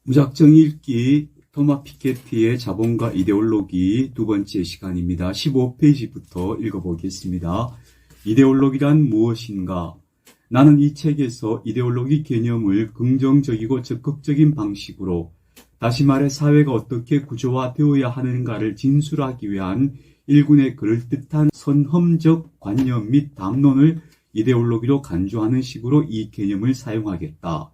무작정 읽기 토마 피케티의 자본과 이데올로기 두 번째 시간입니다. 15페이지부터 읽어보겠습니다. 이데올로기란 무엇인가? 나는 이 책에서 이데올로기 개념을 긍정적이고 적극적인 방식으로, 다시 말해 사회가 어떻게 구조화되어야 하는가를 진술하기 위한 일군의 그럴듯한 선험적 관념 및 담론을 이데올로기로 간주하는 식으로 이 개념을 사용하겠다.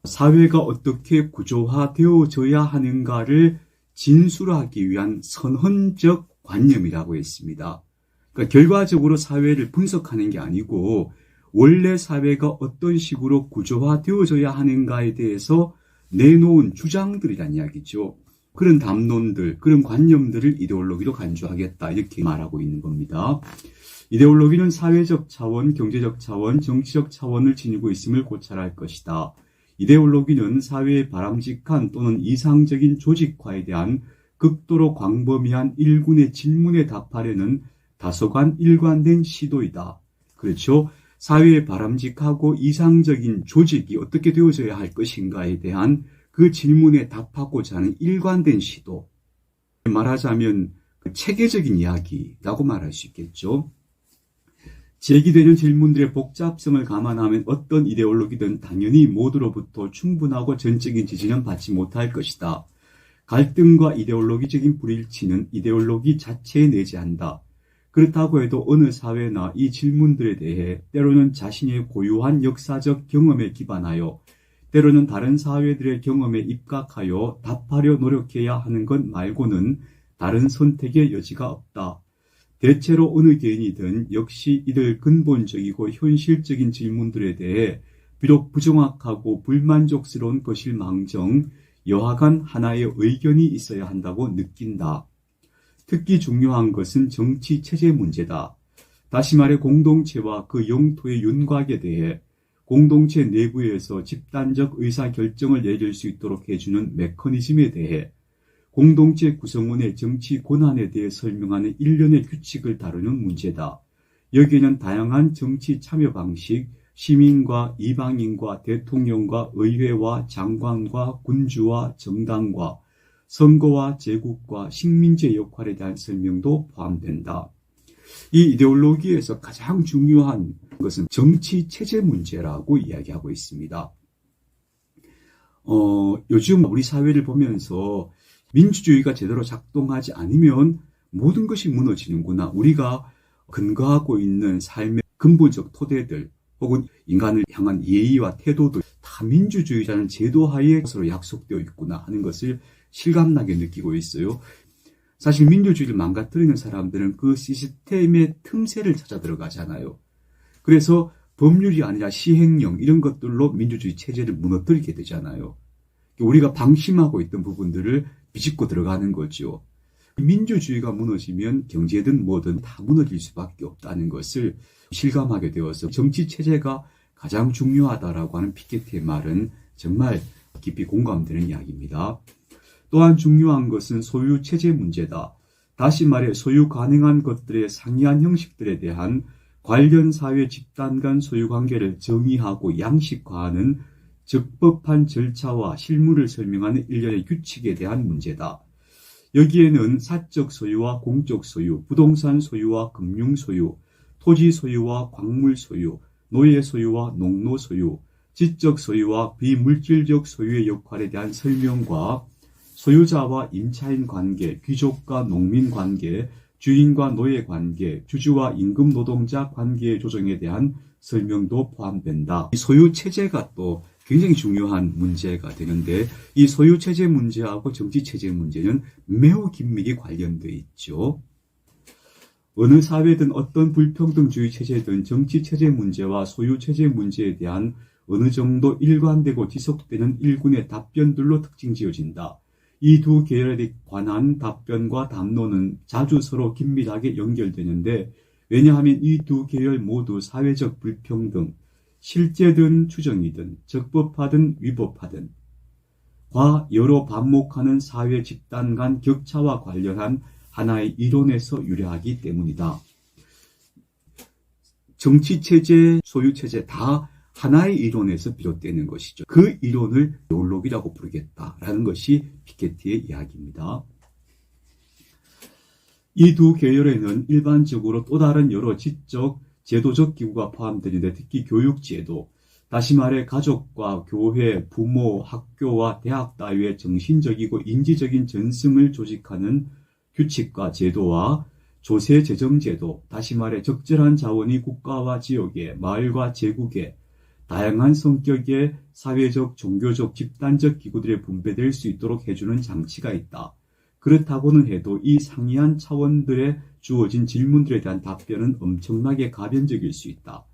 사회가 어떻게 구조화되어져야 하는가를 진술하기 위한 선언적 관념이라고 했습니다. 그러니까 결과적으로 사회를 분석하는 게 아니고 원래 사회가 어떤 식으로 구조화되어져야 하는가에 대해서 내놓은 주장들이란 이야기죠. 그런 담론들, 그런 관념들을 이데올로기로 간주하겠다 이렇게 말하고 있는 겁니다. 이데올로기는 사회적 차원, 경제적 차원, 정치적 차원을 지니고 있음을 고찰할 것이다. 이데올로기는 사회의 바람직한 또는 이상적인 조직화에 대한 극도로 광범위한 일군의 질문에 답하려는 다소간 일관된 시도이다. 그렇죠? 사회의 바람직하고 이상적인 조직이 어떻게 되어져야 할 것인가에 대한 그 질문에 답하고자 하는 일관된 시도. 말하자면 체계적인 이야기라고 말할 수 있겠죠. 제기되는 질문들의 복잡성을 감안하면 어떤 이데올로기든 당연히 모두로부터 충분하고 전적인 지지는 받지 못할 것이다. 갈등과 이데올로기적인 불일치는 이데올로기 자체에 내재한다. 그렇다고 해도 어느 사회나 이 질문들에 대해 때로는 자신의 고유한 역사적 경험에 기반하여, 때로는 다른 사회들의 경험에 입각하여 답하려 노력해야 하는 것 말고는 다른 선택의 여지가 없다. 대체로 어느 개인이든 역시 이들 근본적이고 현실적인 질문들에 대해 비록 부정확하고 불만족스러운 것일망정 여하간 하나의 의견이 있어야 한다고 느낀다. 특히 중요한 것은 정치체제 문제다. 다시 말해 공동체와 그 영토의 윤곽에 대해 공동체 내부에서 집단적 의사결정을 내릴 수 있도록 해주는 메커니즘에 대해 공동체 구성원의 정치 권한에 대해 설명하는 일련의 규칙을 다루는 문제다. 여기에는 다양한 정치 참여 방식, 시민과 이방인과 대통령과 의회와 장관과 군주와 정당과 선거와 제국과 식민지의 역할에 대한 설명도 포함된다. 이 이데올로기에서 가장 중요한 것은 정치 체제 문제라고 이야기하고 있습니다. 요즘 우리 사회를 보면서 민주주의가 제대로 작동하지 않으면 모든 것이 무너지는구나. 우리가 근거하고 있는 삶의 근본적 토대들 혹은 인간을 향한 예의와 태도들 다 민주주의라는 제도 하에 서로 약속되어 있구나 하는 것을 실감나게 느끼고 있어요. 사실 민주주의를 망가뜨리는 사람들은 그 시스템의 틈새를 찾아 들어가잖아요. 그래서 법률이 아니라 시행령 이런 것들로 민주주의 체제를 무너뜨리게 되잖아요. 우리가 방심하고 있던 부분들을 비집고 들어가는 거죠. 민주주의가 무너지면 경제든 뭐든 다 무너질 수밖에 없다는 것을 실감하게 되어서 정치체제가 가장 중요하다라고 하는 피케티의 말은 정말 깊이 공감되는 이야기입니다. 또한 중요한 것은 소유체제 문제다. 다시 말해 소유 가능한 것들의 상이한 형식들에 대한 관련 사회 집단 간 소유관계를 정의하고 양식화하는 적법한 절차와 실무를 설명하는 일련의 규칙에 대한 문제다. 여기에는 사적 소유와 공적 소유, 부동산 소유와 금융 소유, 토지 소유와 광물 소유, 노예 소유와 농노 소유, 지적 소유와 비물질적 소유의 역할에 대한 설명과 소유자와 임차인 관계, 귀족과 농민 관계, 주인과 노예 관계, 주주와 임금 노동자 관계의 조정에 대한 설명도 포함된다. 이 소유체제가 또 굉장히 중요한 문제가 되는데 이 소유체제 문제하고 정치체제 문제는 매우 긴밀히 관련되어 있죠. 어느 사회든 어떤 불평등주의 체제든 정치체제 문제와 소유체제 문제에 대한 어느 정도 일관되고 지속되는 일군의 답변들로 특징 지어진다. 이 두 계열에 관한 답변과 담론은 자주 서로 긴밀하게 연결되는데 왜냐하면 이 두 계열 모두 사회적 불평등, 실제든 추정이든 적법하든 위법하든 과 여러 반목하는 사회 집단 간 격차와 관련한 하나의 이론에서 유래하기 때문이다. 정치체제, 소유체제 다 하나의 이론에서 비롯되는 것이죠. 그 이론을 이데올로기라고 부르겠다라는 것이 피케티의 이야기입니다. 이 두 계열에는 일반적으로 또 다른 여러 지적, 제도적 기구가 포함되는데 특히 교육제도, 다시 말해 가족과 교회, 부모, 학교와 대학 따위의 정신적이고 인지적인 전승을 조직하는 규칙과 제도와 조세재정제도, 다시 말해 적절한 자원이 국가와 지역에, 마을과 제국에 다양한 성격의 사회적, 종교적, 집단적 기구들에 분배될 수 있도록 해주는 장치가 있다. 그렇다고는 해도 이 상이한 차원들에 주어진 질문들에 대한 답변은 엄청나게 가변적일 수 있다.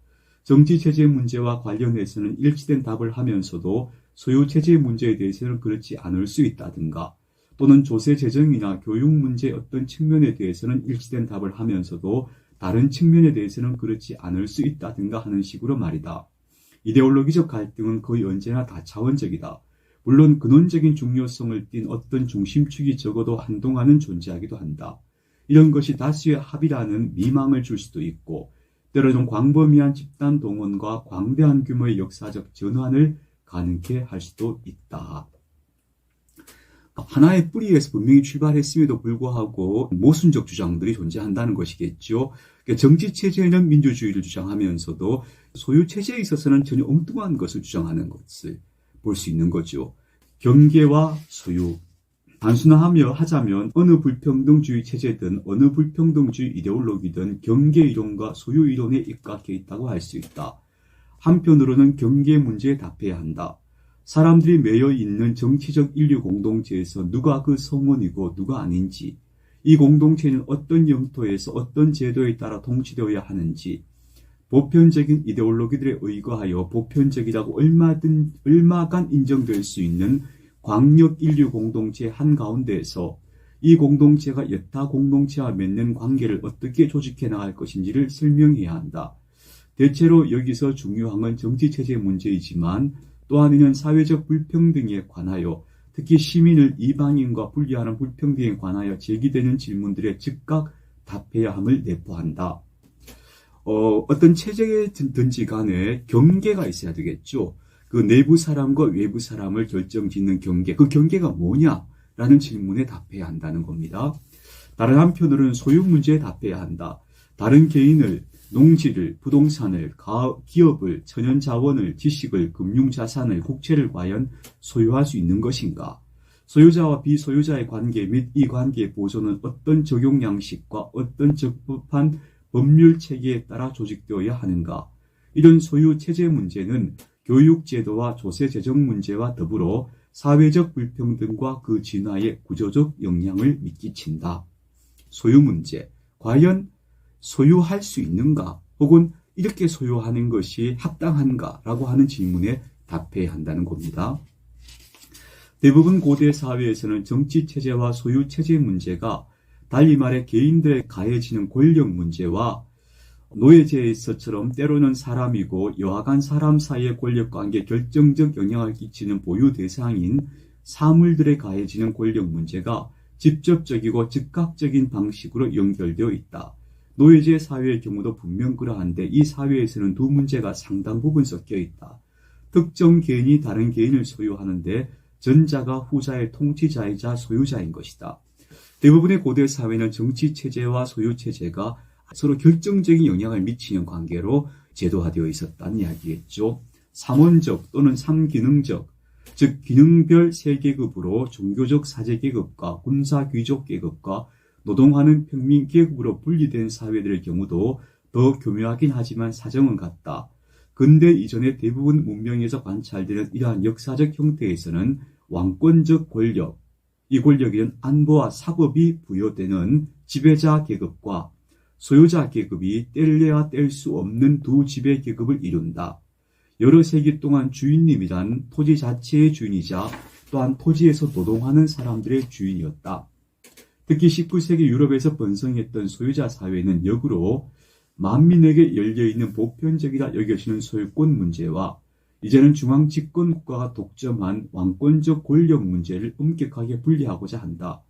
정치체제 문제와 관련해서는 일치된 답을 하면서도 소유체제 문제에 대해서는 그렇지 않을 수 있다든가, 또는 조세재정이나 교육 문제의 어떤 측면에 대해서는 일치된 답을 하면서도 다른 측면에 대해서는 그렇지 않을 수 있다든가 하는 식으로 말이다. 이데올로기적 갈등은 거의 언제나 다차원적이다. 물론 근원적인 중요성을 띤 어떤 중심축이 적어도 한동안은 존재하기도 한다. 이런 것이 다수의 합의라는 미망을 줄 수도 있고, 때로는 광범위한 집단 동원과 광대한 규모의 역사적 전환을 가능케 할 수도 있다. 하나의 뿌리에서 분명히 출발했음에도 불구하고 모순적 주장들이 존재한다는 것이겠죠. 정치체제에는 민주주의를 주장하면서도 소유체제에 있어서는 전혀 엉뚱한 것을 주장하는 것을 볼 수 있는 거죠. 경계와 소유. 하자면 어느 불평등주의 체제든 어느 불평등주의 이데올로기든 경계 이론과 소유 이론에 입각해 있다고 할 수 있다. 한편으로는 경계 문제에 답해야 한다. 사람들이 매여 있는 정치적 인류 공동체에서 누가 그 성원이고 누가 아닌지, 이 공동체는 어떤 영토에서 어떤 제도에 따라 통치되어야 하는지, 보편적인 이데올로기들에 의거하여 보편적이라고 얼마간 인정될 수 있는 광역 인류 공동체 한가운데에서 이 공동체가 여타 공동체와 맺는 관계를 어떻게 조직해 나갈 것인지를 설명해야 한다. 대체로 여기서 중요한 건 정치체제 문제이지만 또 하나는 사회적 불평등에 관하여, 특히 시민을 이방인과 분리하는 불평등에 관하여 제기되는 질문들에 즉각 답해야 함을 내포한다. 어떤 체제든지 간에 경계가 있어야 되겠죠. 그 내부 사람과 외부 사람을 결정짓는 경계, 그 경계가 뭐냐라는 질문에 답해야 한다는 겁니다. 다른 한편으로는 소유 문제에 답해야 한다. 다른 개인을, 농지를, 부동산을, 기업을, 천연자원을, 지식을, 금융자산을, 국채를 과연 소유할 수 있는 것인가? 소유자와 비소유자의 관계 및 이 관계의 보존은 어떤 적용 양식과 어떤 적법한 법률 체계에 따라 조직되어야 하는가? 이런 소유 체제 문제는 교육제도와 조세재정 문제와 더불어 사회적 불평등과 그 진화에 구조적 영향을 미친다. 소유 문제, 과연 소유할 수 있는가? 혹은 이렇게 소유하는 것이 합당한가? 라고 하는 질문에 답해야 한다는 겁니다. 대부분 고대 사회에서는 정치체제와 소유체제 문제가 달리 말해 개인들에 가해지는 권력 문제와 노예제에서처럼 때로는 사람이고 여하간 사람 사이의 권력관계에 결정적 영향을 끼치는 보유 대상인 사물들에 가해지는 권력 문제가 직접적이고 즉각적인 방식으로 연결되어 있다. 노예제 사회의 경우도 분명 그러한데 이 사회에서는 두 문제가 상당 부분 섞여 있다. 특정 개인이 다른 개인을 소유하는데 전자가 후자의 통치자이자 소유자인 것이다. 대부분의 고대 사회는 정치체제와 소유체제가 서로 결정적인 영향을 미치는 관계로 제도화되어 있었다는 이야기겠죠. 삼원적 또는 삼기능적, 즉 기능별 세계급으로 종교적 사제계급과 군사귀족계급과 노동하는 평민계급으로 분리된 사회들의 경우도 더 교묘하긴 하지만 사정은 같다. 근대 이전의 대부분 문명에서 관찰되는 이러한 역사적 형태에서는 왕권적 권력, 이 권력에는 안보와 사법이 부여되는 지배자 계급과 소유자 계급이 뗄래야 뗄 수 없는 두 지배 계급을 이룬다. 여러 세기 동안 주인님이란 토지 자체의 주인이자 또한 토지에서 노동하는 사람들의 주인이었다. 특히 19세기 유럽에서 번성했던 소유자 사회는 역으로 만민에게 열려있는 보편적이라 여겨지는 소유권 문제와 이제는 중앙 집권 국가가 독점한 왕권적 권력 문제를 엄격하게 분리하고자 한다.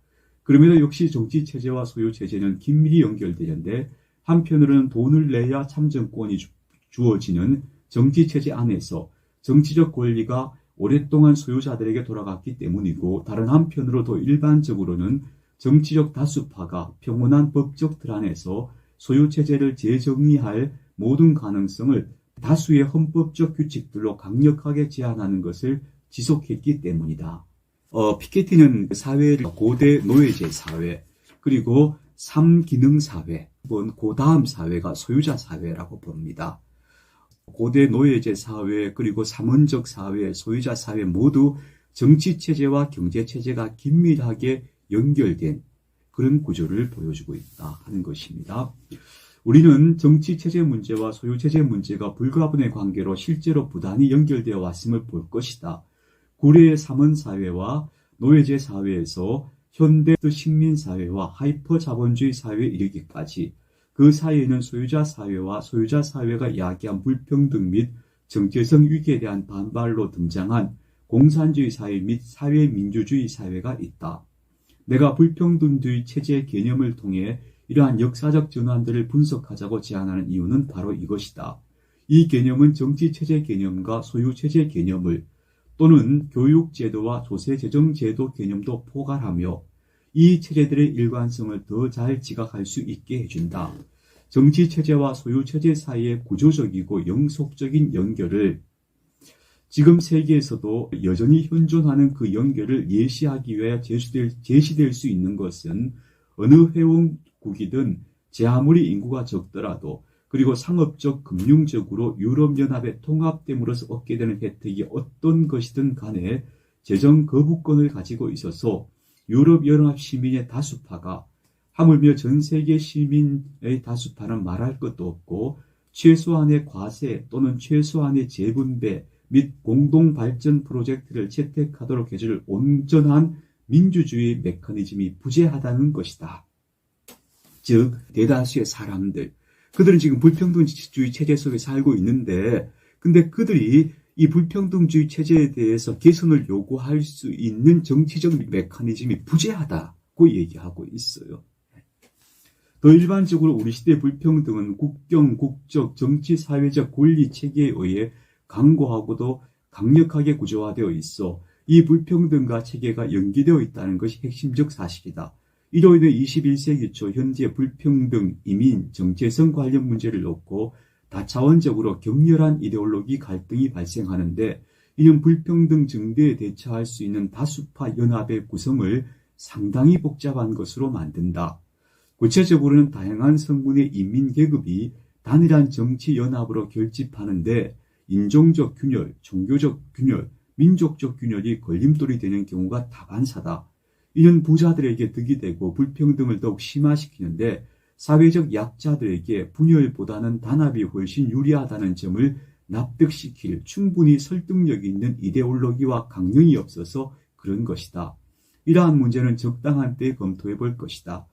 그럼에도 역시 정치체제와 소유체제는 긴밀히 연결되는데 한편으로는 돈을 내야 참정권이 주어지는 정치체제 안에서 정치적 권리가 오랫동안 소유자들에게 돌아갔기 때문이고, 다른 한편으로도 일반적으로는 정치적 다수파가 평온한 법적 틀 안에서 소유체제를 재정의할 모든 가능성을 다수의 헌법적 규칙들로 강력하게 제한하는 것을 지속했기 때문이다. 피케티는 사회를 고대 노예제 사회, 그리고 3기능 사회, 그 다음 사회가 소유자 사회라고 봅니다. 고대 노예제 사회, 그리고 삼원적 사회, 소유자 사회 모두 정치체제와 경제체제가 긴밀하게 연결된 그런 구조를 보여주고 있다 하는 것입니다. 우리는 정치체제 문제와 소유체제 문제가 불가분의 관계로 실제로 부단히 연결되어 왔음을 볼 것이다. 고려의 삼원사회와 노예제 사회에서 현대 식민사회와 하이퍼 자본주의 사회에 이르기까지 그 사이에는 소유자 사회와 소유자 사회가 야기한 불평등 및 정체성 위기에 대한 반발로 등장한 공산주의 사회 및 사회민주주의 사회가 있다. 내가 불평등주의 체제 개념을 통해 이러한 역사적 전환들을 분석하자고 제안하는 이유는 바로 이것이다. 이 개념은 정치체제 개념과 소유체제 개념을 또는 교육제도와 조세재정제도 개념도 포괄하며 이 체제들의 일관성을 더 잘 지각할 수 있게 해준다. 정치체제와 소유체제 사이의 구조적이고 영속적인 연결을 지금 세계에서도 여전히 현존하는 그 연결을 예시하기 위해 제시될 수 있는 것은 어느 회원국이든 제 아무리 인구가 적더라도 그리고 상업적, 금융적으로 유럽연합에 통합됨으로써 얻게 되는 혜택이 어떤 것이든 간에 재정 거부권을 가지고 있어서 유럽연합 시민의 다수파가 하물며 전 세계 시민의 다수파는 말할 것도 없고 최소한의 과세 또는 최소한의 재분배 및 공동발전 프로젝트를 채택하도록 해줄 온전한 민주주의 메커니즘이 부재하다는 것이다. 즉 대다수의 사람들, 그들은 지금 불평등주의 체제 속에 살고 있는데 근데 그들이 이 불평등주의 체제에 대해서 개선을 요구할 수 있는 정치적 메커니즘이 부재하다고 얘기하고 있어요. 더 일반적으로 우리 시대의 불평등은 국경, 국적, 정치, 사회적 권리 체계에 의해 강고하고도 강력하게 구조화되어 있어 이 불평등과 체계가 연기되어 있다는 것이 핵심적 사실이다. 이로 인해 21세기 초 현재 불평등, 이민, 정체성 관련 문제를 놓고 다차원적으로 격렬한 이데올로기 갈등이 발생하는데 이는 불평등 증대에 대처할 수 있는 다수파 연합의 구성을 상당히 복잡한 것으로 만든다. 구체적으로는 다양한 성분의 인민계급이 단일한 정치연합으로 결집하는데 인종적 균열, 종교적 균열, 민족적 균열이 걸림돌이 되는 경우가 다반사다. 이는 부자들에게 득이 되고 불평등을 더욱 심화시키는데 사회적 약자들에게 분열보다는 단합이 훨씬 유리하다는 점을 납득시킬 충분히 설득력 있는 이데올로기와 강령이 없어서 그런 것이다. 이러한 문제는 적당한 때에 검토해 볼 것이다.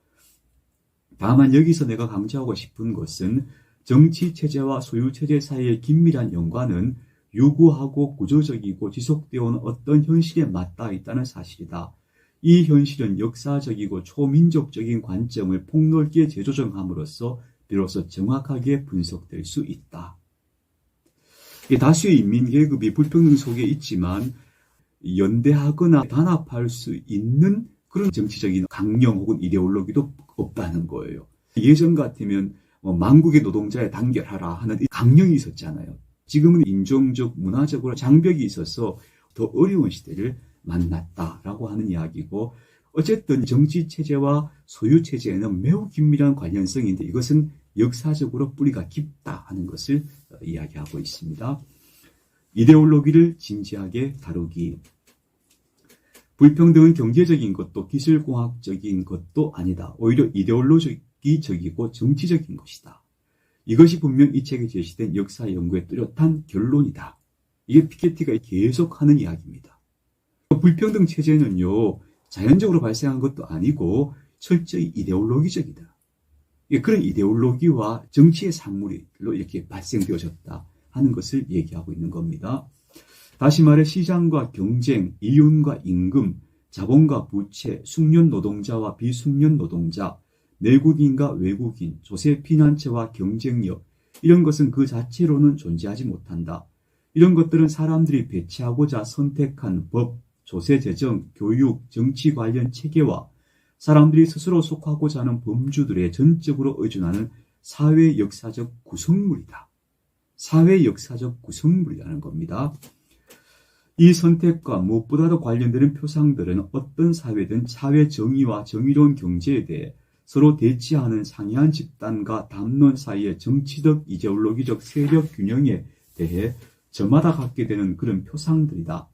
다만 여기서 내가 강조하고 싶은 것은 정치체제와 소유체제 사이의 긴밀한 연관은 유구하고 구조적이고 지속되어 온 어떤 현실에 맞닿아 있다는 사실이다. 이 현실은 역사적이고 초민족적인 관점을 폭넓게 재조정함으로써 비로소 정확하게 분석될 수 있다. 다수의 인민계급이 불평등 속에 있지만 연대하거나 단합할 수 있는 그런 정치적인 강령 혹은 이데올로기도 없다는 거예요. 예전 같으면 만국의 노동자에 단결하라 하는 강령이 있었잖아요. 지금은 인종적, 문화적으로 장벽이 있어서 더 어려운 시대를 만났다라고 하는 이야기고 어쨌든 정치체제와 소유체제에는 매우 긴밀한 관련성인데 이것은 역사적으로 뿌리가 깊다 하는 것을 이야기하고 있습니다. 이데올로기를 진지하게 다루기. 불평등은 경제적인 것도 기술공학적인 것도 아니다. 오히려 이데올로기적이고 정치적인 것이다. 이것이 분명 이 책에 제시된 역사 연구의 뚜렷한 결론이다. 이게 피케티가 계속하는 이야기입니다. 불평등 체제는요, 자연적으로 발생한 것도 아니고 철저히 이데올로기적이다. 그런 이데올로기와 정치의 산물로 이렇게 발생되어졌다 하는 것을 얘기하고 있는 겁니다. 다시 말해 시장과 경쟁, 이윤과 임금, 자본과 부채, 숙련 노동자와 비숙련 노동자, 내국인과 외국인, 조세 피난처와 경쟁력, 이런 것은 그 자체로는 존재하지 못한다. 이런 것들은 사람들이 배치하고자 선택한 법, 조세재정, 교육, 정치 관련 체계와 사람들이 스스로 속하고자 하는 범주들에 전적으로 의존하는 사회 역사적 구성물이다. 사회 역사적 구성물이라는 겁니다. 이 선택과 무엇보다도 관련되는 표상들은 어떤 사회든 사회 정의와 정의로운 경제에 대해 서로 대치하는 상이한 집단과 담론 사이의 정치적, 이데올로기적 세력 균형에 대해 저마다 갖게 되는 그런 표상들이다.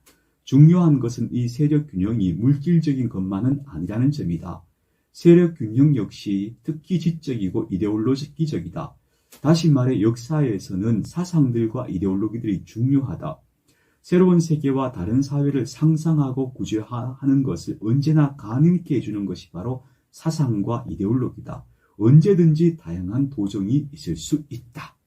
중요한 것은 이 세력 균형이 물질적인 것만은 아니라는 점이다. 세력 균형 역시 특히 지적이고 이데올로기적이다. 다시 말해 역사에서는 사상들과 이데올로기들이 중요하다. 새로운 세계와 다른 사회를 상상하고 구조하는 것을 언제나 가능케 해주는 것이 바로 사상과 이데올로기다. 언제든지 다양한 도전이 있을 수 있다.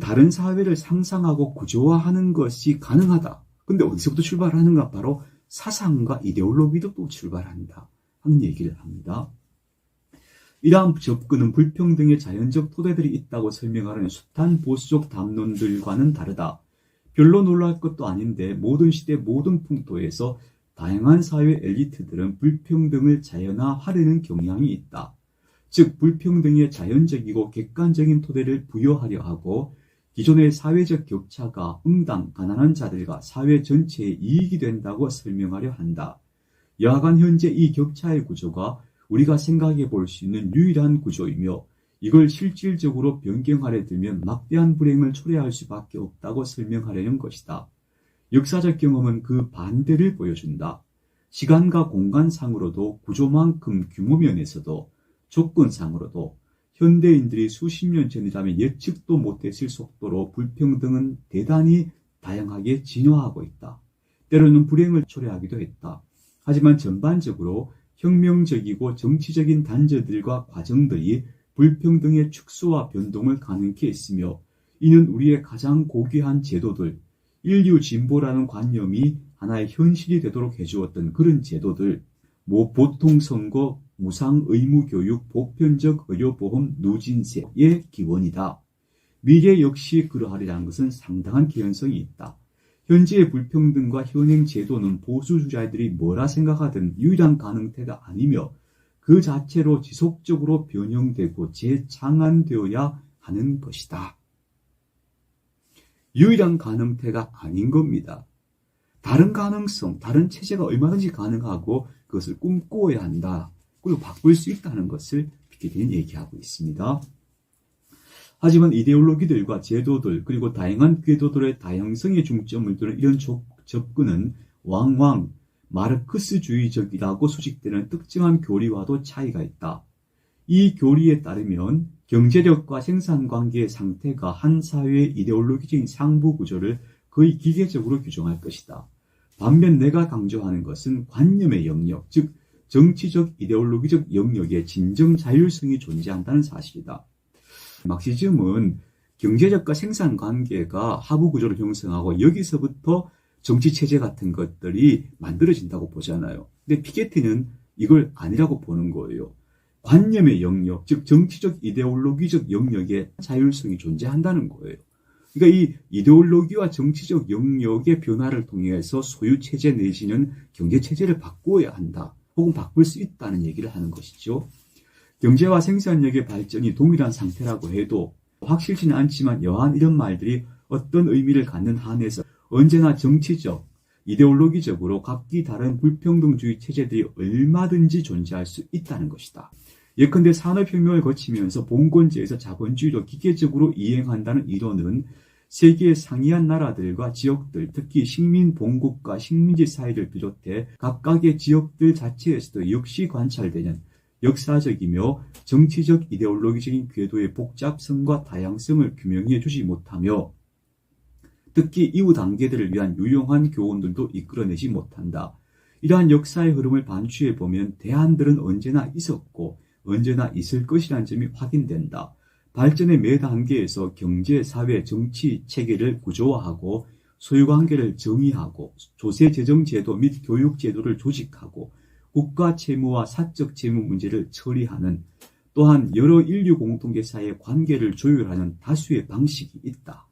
다른 사회를 상상하고 구조화하는 것이 가능하다. 근데 어디서부터 출발하는가? 바로 사상과 이데올로기도 출발한다 하는 얘기를 합니다. 이러한 접근은 불평등의 자연적 토대들이 있다고 설명하는 숱한 보수적 담론들과는 다르다. 별로 놀랄 것도 아닌데 모든 시대 모든 풍토에서 다양한 사회 엘리트들은 불평등을 자연화하려는 경향이 있다. 즉 불평등의 자연적이고 객관적인 토대를 부여하려 하고 기존의 사회적 격차가 응당 가난한 자들과 사회 전체의 이익이 된다고 설명하려 한다. 여하간 현재 이 격차의 구조가 우리가 생각해 볼 수 있는 유일한 구조이며 이걸 실질적으로 변경하려 들면 막대한 불행을 초래할 수밖에 없다고 설명하려는 것이다. 역사적 경험은 그 반대를 보여준다. 시간과 공간상으로도 구조만큼 규모면에서도 조건상으로도 현대인들이 수십 년 전이라면 예측도 못했을 속도로 불평등은 대단히 다양하게 진화하고 있다. 때로는 불행을 초래하기도 했다. 하지만 전반적으로 혁명적이고 정치적인 단절들과 과정들이 불평등의 축소와 변동을 가능케 했으며 이는 우리의 가장 고귀한 제도들, 인류 진보라는 관념이 하나의 현실이 되도록 해주었던 그런 제도들, 보통선거, 무상의무교육, 보편적 의료보험, 누진세의 기원이다. 미래 역시 그러하리라는 것은 상당한 개연성이 있다. 현재의 불평등과 현행 제도는 보수주의자들이 뭐라 생각하든 유일한 가능태가 아니며 그 자체로 지속적으로 변형되고 재창안되어야 하는 것이다. 유일한 가능태가 아닌 겁니다. 다른 가능성, 다른 체제가 얼마든지 가능하고 그것을 꿈꾸어야 한다. 그리고 바꿀 수 있다는 것을 피케티는 얘기하고 있습니다. 하지만 이데올로기들과 제도들 그리고 다양한 궤도들의 다양성에 중점을 두는 이런 접근은 왕왕 마르크스주의적이라고 수식되는 특정한 교리와도 차이가 있다. 이 교리에 따르면 경제력과 생산관계의 상태가 한 사회의 이데올로기적인 상부구조를 거의 기계적으로 규정할 것이다. 반면 내가 강조하는 것은 관념의 영역, 즉 정치적 이데올로기적 영역에 진정 자율성이 존재한다는 사실이다. 막시즘은 경제력과 생산관계가 하부구조를 형성하고 여기서부터 정치체제 같은 것들이 만들어진다고 보잖아요. 근데 피케티는 이걸 아니라고 보는 거예요. 관념의 영역, 즉 정치적 이데올로기적 영역에 자율성이 존재한다는 거예요. 그러니까 이 이데올로기와 정치적 영역의 변화를 통해서 소유체제 내지는 경제체제를 바꾸어야 한다. 혹은 바꿀 수 있다는 얘기를 하는 것이죠. 경제와 생산력의 발전이 동일한 상태라고 해도 확실치는 않지만 여한 이런 말들이 어떤 의미를 갖는 한에서 언제나 정치적, 이데올로기적으로 각기 다른 불평등주의 체제들이 얼마든지 존재할 수 있다는 것이다. 예컨대 산업혁명을 거치면서 봉건제에서 자본주의로 기계적으로 이행한다는 이론은 세계의 상이한 나라들과 지역들, 특히 식민봉국과 식민지 사회를 비롯해 각각의 지역들 자체에서도 역시 관찰되는 역사적이며 정치적 이데올로기적인 궤도의 복잡성과 다양성을 규명해 주지 못하며 특히 이후 단계들을 위한 유용한 교훈들도 이끌어내지 못한다. 이러한 역사의 흐름을 반추해 보면 대안들은 언제나 있었고 언제나 있을 것이라는 점이 확인된다. 발전의 매 단계에서 경제, 사회, 정치 체계를 구조화하고 소유관계를 정의하고 조세재정제도 및 교육제도를 조직하고 국가 채무와 사적 채무 문제를 처리하는 또한 여러 인류 공동체 사이의 관계를 조율하는 다수의 방식이 있다.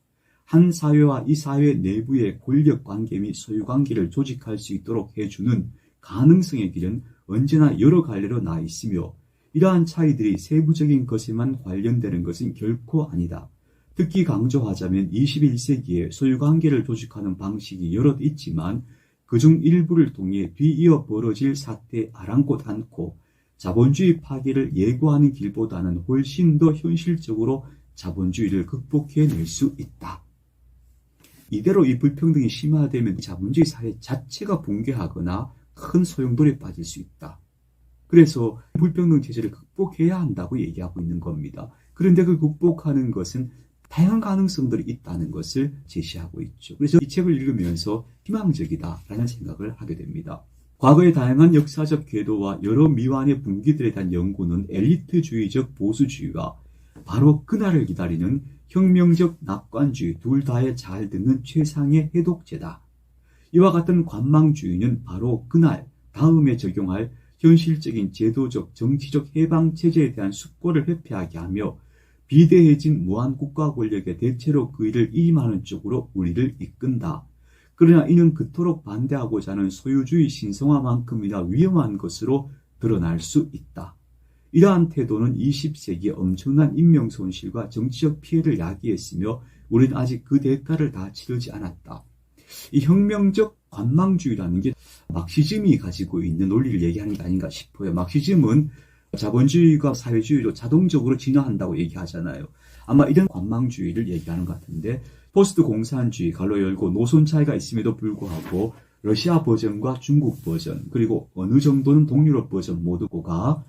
한 사회와 이 사회 내부의 권력 관계 및 소유 관계를 조직할 수 있도록 해주는 가능성의 길은 언제나 여러 갈래로 나 있으며 이러한 차이들이 세부적인 것에만 관련되는 것은 결코 아니다. 특히 강조하자면 21세기에 소유관계를 조직하는 방식이 여럿 있지만 그중 일부를 통해 뒤이어 벌어질 사태에 아랑곳 않고 자본주의 파괴를 예고하는 길보다는 훨씬 더 현실적으로 자본주의를 극복해낼 수 있다. 이대로 이 불평등이 심화되면 자본주의 사회 자체가 붕괴하거나 큰 소용돌이에 빠질 수 있다. 그래서 불평등 체제를 극복해야 한다고 얘기하고 있는 겁니다. 그런데 그 극복하는 것은 다양한 가능성들이 있다는 것을 제시하고 있죠. 그래서 이 책을 읽으면서 희망적이다라는 생각을 하게 됩니다. 과거의 다양한 역사적 궤도와 여러 미완의 분기들에 대한 연구는 엘리트주의적 보수주의와 바로 그날을 기다리는 혁명적 낙관주의 둘 다에 잘 듣는 최상의 해독제다. 이와 같은 관망주의는 바로 그날 다음에 적용할 현실적인 제도적 정치적 해방체제에 대한 숙고를 회피하게 하며 비대해진 무한 국가 권력의 대체로 그 일을 임하는 쪽으로 우리를 이끈다. 그러나 이는 그토록 반대하고자 하는 소유주의 신성화만큼이나 위험한 것으로 드러날 수 있다. 이러한 태도는 20세기의 엄청난 인명손실과 정치적 피해를 야기했으며 우리는 아직 그 대가를 다 치르지 않았다. 이 혁명적 관망주의라는 게 막시즘이 가지고 있는 논리를 얘기하는 게 아닌가 싶어요. 막시즘은 자본주의가 사회주의로 자동적으로 진화한다고 얘기하잖아요. 아마 이런 관망주의를 얘기하는 것 같은데 포스트 공산주의 가로 열고 노선 차이가 있음에도 불구하고 러시아 버전과 중국 버전 그리고 어느 정도는 동유럽 버전 모두가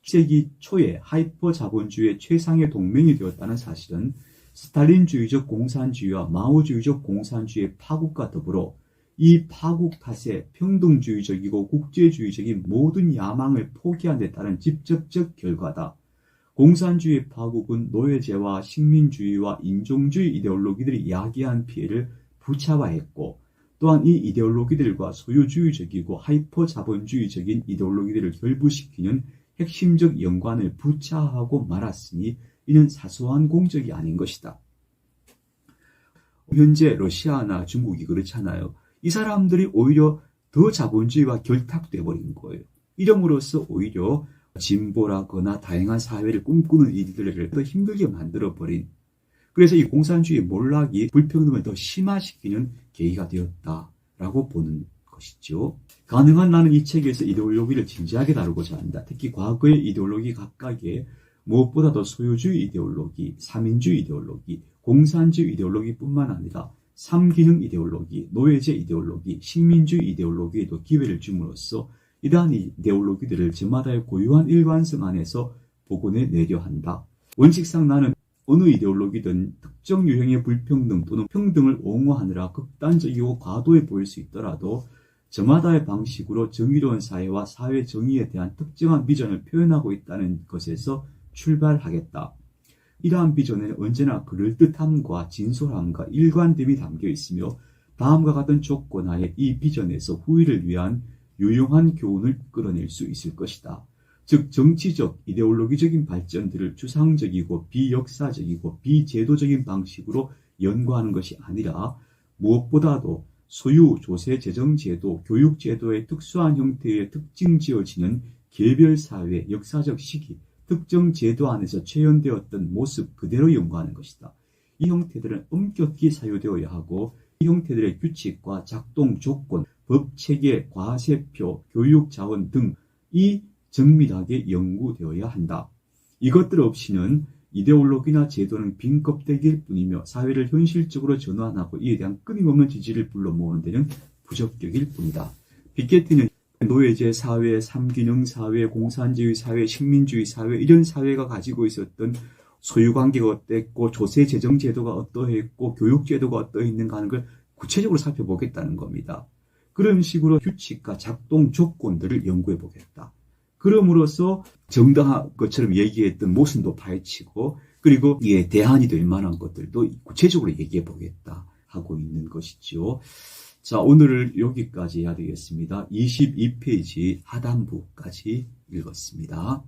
20세기 초에 하이퍼 자본주의의 최상의 동맹이 되었다는 사실은 스탈린주의적 공산주의와 마오주의적 공산주의의 파국과 더불어 이 파국 탓에 평등주의적이고 국제주의적인 모든 야망을 포기한 데 따른 직접적 결과다. 공산주의 파국은 노예제와 식민주의와 인종주의 이데올로기들이 야기한 피해를 부차화했고 또한 이 이데올로기들과 소유주의적이고 하이퍼 자본주의적인 이데올로기들을 결부시키는 핵심적 연관을 부차하고 말았으니 이는 사소한 공적이 아닌 것이다. 현재 러시아나 중국이 그렇잖아요. 이 사람들이 오히려 더 자본주의와 결탁돼 버린 거예요. 이름으로써 오히려 진보라거나 다양한 사회를 꿈꾸는 이들을 더 힘들게 만들어 버린. 그래서 이 공산주의 몰락이 불평등을 더 심화시키는 계기가 되었다라고 보는 것이죠. 가능한 나는 이 책에서 이데올로기를 진지하게 다루고자 한다. 특히 과거의 이데올로기 각각의 무엇보다도 소유주의 이데올로기, 삼인주의 이데올로기, 공산주의 이데올로기뿐만 아니라 삼기능 이데올로기, 노예제 이데올로기, 식민주의 이데올로기에도 기회를 줌으로써 이러한 이데올로기들을 저마다의 고유한 일관성 안에서 복원해 내려 한다. 원칙상 나는 어느 이데올로기든 특정 유형의 불평등 또는 평등을 옹호하느라 극단적이고 과도해 보일 수 있더라도 저마다의 방식으로 정의로운 사회와 사회 정의에 대한 특정한 비전을 표현하고 있다는 것에서 출발하겠다. 이러한 비전에는 언제나 그럴듯함과 진솔함과 일관됨이 담겨 있으며 다음과 같은 조건 하에 이 비전에서 후일을 위한 유용한 교훈을 끌어낼 수 있을 것이다. 즉 정치적, 이데올로기적인 발전들을 추상적이고 비역사적이고 비제도적인 방식으로 연구하는 것이 아니라 무엇보다도 소유, 조세, 재정제도, 교육제도의 특수한 형태의 특징 지어지는 개별 사회, 역사적 시기, 특정 제도 안에서 체현되었던 모습 그대로 연구하는 것이다. 이 형태들은 엄격히 사유되어야 하고 이 형태들의 규칙과 작동 조건, 법체계, 과세표, 교육자원 등이 정밀하게 연구되어야 한다. 이것들 없이는 이데올로기나 제도는 빈 껍데기일 뿐이며 사회를 현실적으로 전환하고 이에 대한 끊임없는 지지를 불러 모으는 데는 부적격일 뿐이다. 피케티는 노예제 사회, 삼기능 사회, 공산주의 사회, 식민주의 사회 이런 사회가 가지고 있었던 소유관계가 어땠고 조세재정제도가 어떠했고 교육제도가 어떠했는가 하는 걸 구체적으로 살펴보겠다는 겁니다. 그런 식으로 규칙과 작동 조건들을 연구해 보겠다. 그럼으로써 정당한 것처럼 얘기했던 모순도 파헤치고 그리고 이에 대안이 될 만한 것들도 구체적으로 얘기해 보겠다 하고 있는 것이죠. 자, 오늘을 여기까지 해야 되겠습니다. 22페이지 하단부까지 읽었습니다.